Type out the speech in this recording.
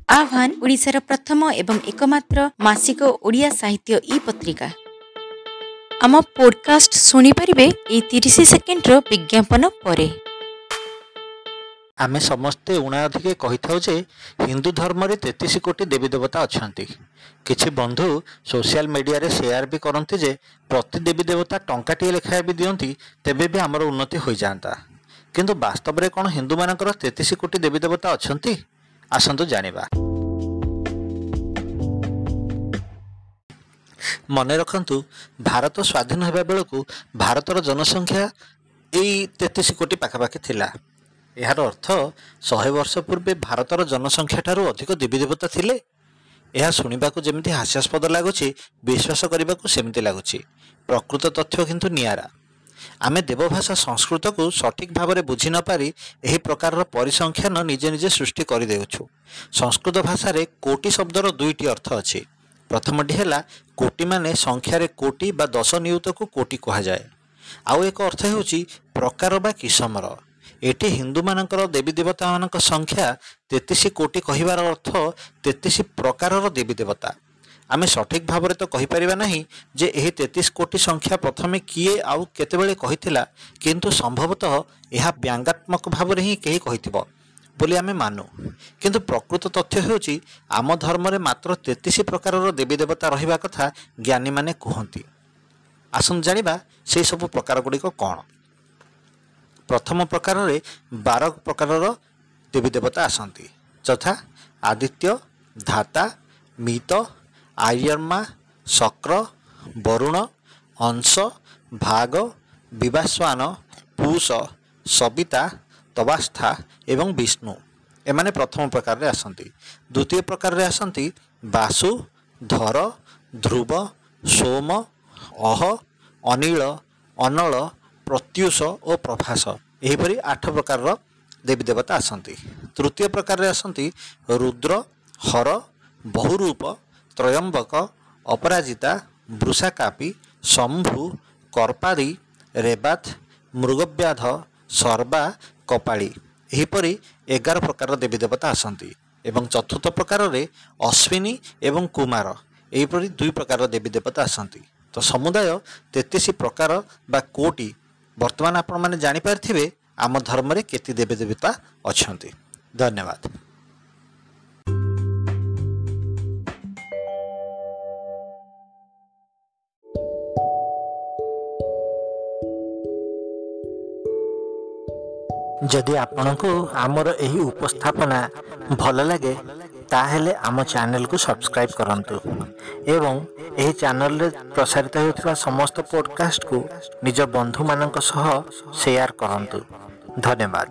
आह्वान ओडिशार प्रथम एवं एकमात्र मासिक ओडिया साहित्य ई पत्रिका। आम पॉडकास्ट सुनी परिबे ए 30 सेकेंड रो विज्ञापन परे। आमे समस्ते उणा अधिके कहिथाउ जे हिंदू धर्म रे 33 कोटी देवी देवता अछंती। किछि बंधु सोशल मीडिया रे शेयर भी करंती जे प्रति देवी देवता टंकाटिए लेखाए भी दियंती तेबे भी हमर उन्नति होई जांता। किंतु वास्तव रे कोन हिंदू मानकर 33 कोटी देवी देवता अछंती? आसंतु जानिबा। मने रखंतु भारत स्वाधीन हेबा बेलकु भारतर जनसंख्या एई 33 कोटी पाखापाखि थिला। यार अर्थ 100 वर्ष पूर्वे भारतर जनसंख्या ठारू अधिक देवी देवता थिले। यह शुणिबाकु जेमिति हास्यास्पद लागुछि, विश्वास करिबाकु सेमिति लागुछि। प्रकृत तथ्य किंतु नियारा। आमे देवभाषा संस्कृत को सठिक भाव में बुझी न पारी एही प्रकार परिसंख्यान निजे निजे सृष्टि कर देउछु। संस्कृत भाषा रे कोटि शब्दर दुईटी अर्थ अछि। प्रथमटी है कोटि माने संख्यार कोटि बा 10 नियुत को कोटि कहा जाए। आउ एक अर्थ हेउछि प्रकार बा किसमर। एटी हिंदू मानकर देवी देवता मानक संख्या 33 कोटि कहिबार अर्थ 33 प्रकारर देवी देवता। आमे सठिक भाव में तो कहीपर नहीं जे एही 33 कोटि संख्या प्रथमे किए आउ केतेबेले कहिथिला, किंतु संभवतः यह व्यंगात्मक भाव में ही कही कहिथिबो बोली आमे मानु। किंतु प्रकृत तथ्य हेउछि आम धर्म रे मात्र 33 प्रकारर देवी देवता रहिबा कथा ज्ञानी माने कहंती। आसन जानिबा से सब प्रकार गुड़िक कौन। प्रथम प्रकार रे 12 प्रकारर देवी देवता आसंती, यथा आदित्य, धाता, मित, आर्यमा, शक्र, वरुण, अंश, भाग, विवास्वान, पूष, सविता, तवास्था एवं विष्णु। एमाने प्रथम प्रकार रे आसंती। द्वितीय प्रकार रे आसंती वासु, धर, ध्रुव, सोम, अह, अनिल, अनल, प्रत्युष और प्रभास। एहीपरि 8 प्रकार देवी देवता आसंती। तृतीय प्रकार रे आसंती रुद्र, हर, बहुरूप, त्रयंबक, अपराजिता, वृषाकापी, शंभु, कर्पारी, रेबाथ, मृगव्याध, सर्वा, कपाली। एहीपरि 11 प्रकार देवी देवता आसंती। एवं चतुर्थ प्रकार रे अश्विनी एवं कुमार। एहीपरि 2 प्रकार देवी देवता आसंती। तो समुदाय 33 प्रकार बा कोटि। वर्तमान आपण माने जानि पारथिबे आम धर्म रे केति देवी देवता अछंती। धन्यवाद। जदि आपनको आमर एही उपस्थापना भल लगे ताहेले आम चैनल को सब्सक्राइब करंतु एवं एही चैनल रे प्रसारित होता समस्त पॉडकास्ट को निज बंधु मानक सह शेयर करंतु। धन्यवाद।